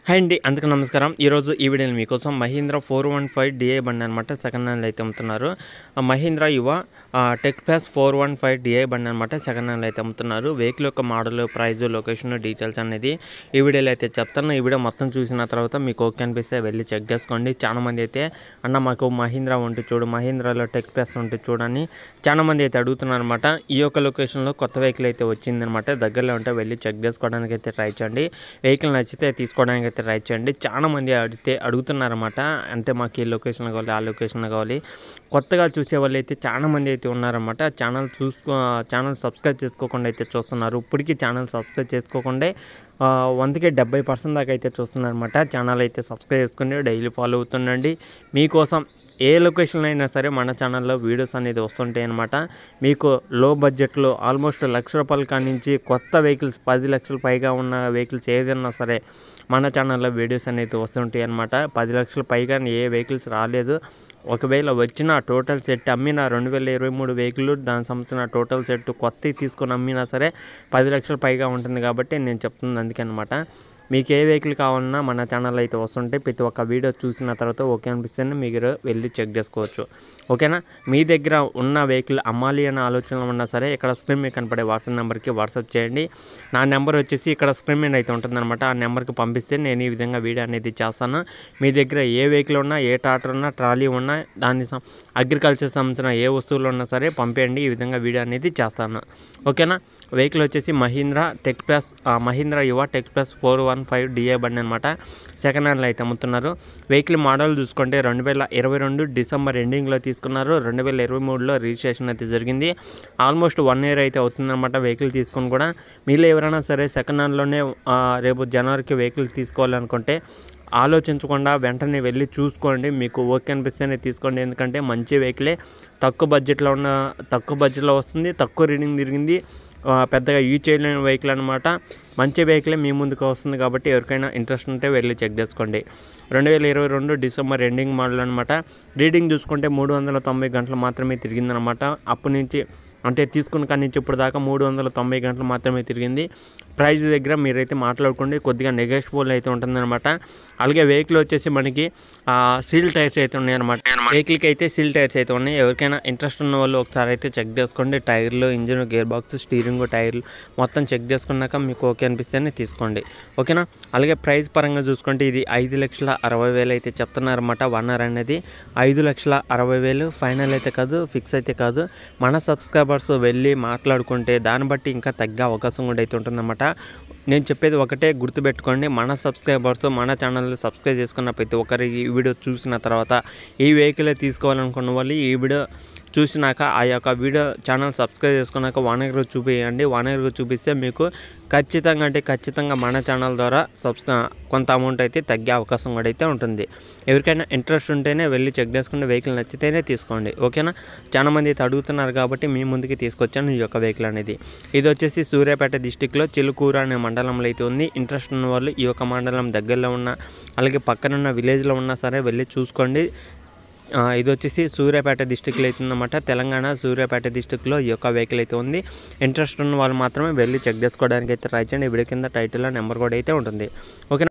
Hi అండి, అందరికీ నమస్కారం. ఈరోజు ఈ వీడియోలో మీకోసం మహీంద్రా 415 డిఐ బండి అనమాట సెకండ్ హ్యాండ్లో అయితే అమ్ముతున్నారు. మహీంద్రా యువ టెక్ ప్లస్ 415 డిఐ బండి అనమాట సెకండ్ హ్యాండ్లో అయితే అమ్ముతున్నారు. వెహికల్ యొక్క మోడల్, ప్రైజ్, లొకేషన్, డీటెయిల్స్ అనేది ఈ వీడియోలో అయితే చెప్తాను. ఈ వీడియో మొత్తం చూసిన తర్వాత మీకు ఓకే అనిపిస్తే వెళ్ళి చెక్ చేసుకోండి. చాలామంది అయితే అన్న మాకు మహీంద్రా ఉంటుంది చూడు, మహీంద్రాలో టెక్ ప్లస్ ఉంటుంది చూడని చాలామంది అయితే అడుగుతున్నారు అనమాట. ఈ యొక్క లొకేషన్లో కొత్త వెహికల్ అయితే వచ్చిందనమాట. దగ్గరలో ఉంటే వెళ్ళి చెక్ చేసుకోవడానికి అయితే ట్రై చేయండి. వెహికల్ నచ్చితే తీసుకోవడానికి అయితే ట్రై చేయండి. చాలామంది అడుగుతున్నారన్నమాట. అంటే మాకు ఈ లొకేషన్ కావాలి, ఆ లొకేషన్ కావాలి. కొత్తగా చూసే వాళ్ళు అయితే చాలామంది అయితే ఉన్నారన్నమాట. ఛానల్ సబ్స్క్రైబ్ చేసుకోకుండా అయితే చూస్తున్నారు. ఇప్పటికీ ఛానల్ సబ్స్క్రైబ్ చేసుకోకుండా 100కి 70% దాకా అయితే చూస్తున్నారన్నమాట. ఛానల్ అయితే సబ్స్క్రైబ్ చేసుకుని డైలీ ఫాలో అవుతుండండి. మీకోసం ఏ లొకేషన్లో అయినా సరే మన ఛానల్లో వీడియోస్ అనేది వస్తుంటాయి అన్నమాట. మీకు లో బడ్జెట్లో ఆల్మోస్ట్ ₹1,00,000 కానించి కొత్త వెహికల్స్ 10 లక్షల పైగా ఉన్న వెహికల్స్ ఏదైనా సరే మన ఛానల్లో వీడియోస్ అనేది వస్తుంటాయి అన్నమాట. 10 లక్షల పైగా ఏ వెహికల్స్ రాలేదు. ఒకవేళ వచ్చిన టోటల్ సెట్ అమ్మిన 2023 వెహికల్ దానికి సంబంధించిన టోటల్ సెట్ కొత్తవి తీసుకొని అమ్మినా సరే 10 లక్షల పైగా ఉంటుంది. కాబట్టి నేను చెప్తుంది అందుకే అనమాట. మీకు ఏ వెహికల్ కావాలన్నా మన ఛానల్ అయితే వస్తుంటే ప్రతి ఒక్క వీడియో చూసిన తర్వాత ఓకే అనిపిస్తేనే మీరు వెళ్ళి చెక్ చేసుకోవచ్చు. ఓకేనా? మీ దగ్గర ఉన్న వెహికల్ అమ్మాలి అనే ఆలోచన ఉన్నా సరే ఇక్కడ స్క్రీన్ మీద కనపడే వాట్సాప్ నెంబర్కి వాట్సాప్ చేయండి. నా నెంబర్ వచ్చేసి ఇక్కడ స్క్రీన్ మీద అయితే ఉంటుందన్నమాట. ఆ నెంబర్కి పంపిస్తే నేను ఈ విధంగా వీడియో అనేది చేస్తాను. మీ దగ్గర ఏ వెహికల్ ఉన్నా, ఏ ట్రాక్టర్ ఉన్నా, ట్రాలీ ఉన్నా, దాని అగ్రికల్చర్ సంబంధించిన ఏ వస్తువులు ఉన్నా సరే పంపేయండి. ఈ విధంగా వీడియో అనేది చేస్తాను. ఓకేనా? వెహికల్ వచ్చేసి మహీంద్రా యువ టెక్ ప్లస్ 415 డిఐ బండి అనమాట. సెకండ్ హ్యాండ్లో అయితే అమ్ముతున్నారు. వెహికల్ మోడల్ చూసుకుంటే 2022 డిసెంబర్ ఎండింగ్లో తీసుకున్నారు. 2023లో రిజిస్ట్రేషన్ అయితే జరిగింది. ఆల్మోస్ట్ 1 ఇయర్ అయితే అవుతుందన్నమాట వెహికల్ తీసుకుని కూడా. మీలో ఎవరైనా సరే సెకండ్ హ్యాండ్లోనే రేపు జనవరికి వెహికల్ తీసుకోవాలనుకుంటే ఆలోచించకుండా వెంటనే వెళ్ళి చూసుకోండి. మీకు ఓకే అనిపిస్తేనే తీసుకోండి. ఎందుకంటే మంచి వెహికలే తక్కువ బడ్జెట్లో వస్తుంది, తక్కువ రీడింగ్ తిరిగింది, పెద్దగా యూజ్ చేయలేని వెహికల్ అనమాట. మంచి వెహికలే మీ ముందుకు వస్తుంది. కాబట్టి ఎవరికైనా ఇంట్రెస్ట్ ఉంటే వెళ్ళి చెక్ చేసుకోండి. 2022 డిసెంబర్ ఎండింగ్ మోడల్ అనమాట. రీడింగ్ చూసుకుంటే 390 గంటలు మాత్రమే తిరిగిందనమాట. అప్పటి నుంచి అంటే తీసుకున్న కాడి నుంచి ఇప్పుడు దాకా 390 గంటలు మాత్రమే తిరిగింది. ప్రైస్ దగ్గర మీరైతే మాట్లాడుకోండి, కొద్దిగా నెగోషియబుల్ అయితే ఉంటుందన్నమాట. అలాగే వెహికల్ వచ్చేసి మనకి సీల్ టైర్స్ అయితే ఉన్నాయన్నమాట. వెహికల్కి అయితే సీల్ టైర్స్ అయితే ఉన్నాయి. ఎవరికైనా ఇంట్రెస్ట్ ఉన్న వాళ్ళు ఒకసారి అయితే చెక్ చేసుకోండి. టైర్లు, ఇంజిన్, గేర్ బాక్స్, స్టీరింగ్, టైర్లు మొత్తం చెక్ చేసుకున్నాక మీకు ఓకే అనిపిస్తేనే తీసుకోండి. ఓకేనా? అలాగే ప్రైస్ పరంగా చూసుకుంటే ఇది 5,60,000 అయితే చెప్తున్నారన్నమాట. వన్నర్ అనేది 5,60,000 ఫైనల్ అయితే కాదు, ఫిక్స్ అయితే కాదు. మన సబ్స్క్రైబర్స్ వెళ్ళి మాట్లాడుకుంటే దాన్ని బట్టి ఇంకా తగ్గే అవకాశం కూడా అయితే ఉంటుందన్నమాట. నేను చెప్పేది ఒకటే గుర్తుపెట్టుకోండి. మన సబ్స్క్రైబర్స్ మన ఛానల్ సబ్స్క్రైబ్ చేసుకున్న ప్రతి ఒక్కరి ఈ వీడియో చూసిన తర్వాత ఈ వెహికల్ తీసుకోవాలనుకున్న వాళ్ళు ఈ వీడియో చూసినాక ఆ యొక్క వీడియో ఛానల్ సబ్స్క్రైబ్ చేసుకున్నాక వానగర్ చూపించండి. వానగర్ చూపిస్తే మీకు ఖచ్చితంగా మన ఛానల్ ద్వారా కొంత అమౌంట్ అయితే తగ్గే అవకాశం కూడా అయితే ఉంటుంది. ఎవరికైనా ఇంట్రెస్ట్ ఉంటేనే వెళ్ళి చెక్ చేసుకుంటే వెహికల్ నచ్చితేనే తీసుకోండి. ఓకేనా? చాలామంది అయితే అడుగుతున్నారు కాబట్టి మీ ముందుకి తీసుకొచ్చాను ఈ యొక్క వెహికల్ అనేది. ఇది వచ్చేసి సూర్యాపేట డిస్టిక్లో చిలుకూరు అనే మండలంలో అయితే ఉంది. ఇంట్రెస్ట్ ఉన్న వాళ్ళు ఈ యొక్క మండలం దగ్గరలో ఉన్న అలాగే పక్కనున్న విలేజ్లో ఉన్నా సరే వెళ్ళి చూసుకోండి. ఇది వచ్చేసి సూర్యాపేట డిస్టిక్లో అయితే ఉందన్నమాట. తెలంగాణ సూర్యాపేట డిస్టిక్లో ఈ యొక్క వెహికల్ అయితే ఉంది. ఇంట్రెస్ట్ ఉన్న వాళ్ళు మాత్రమే వెళ్ళి చెక్ చేసుకోవడానికి అయితే ట్రై చేయండి. వీడియో కింద టైటిల్లో నెంబర్ కూడా అయితే ఉంటుంది. ఓకే.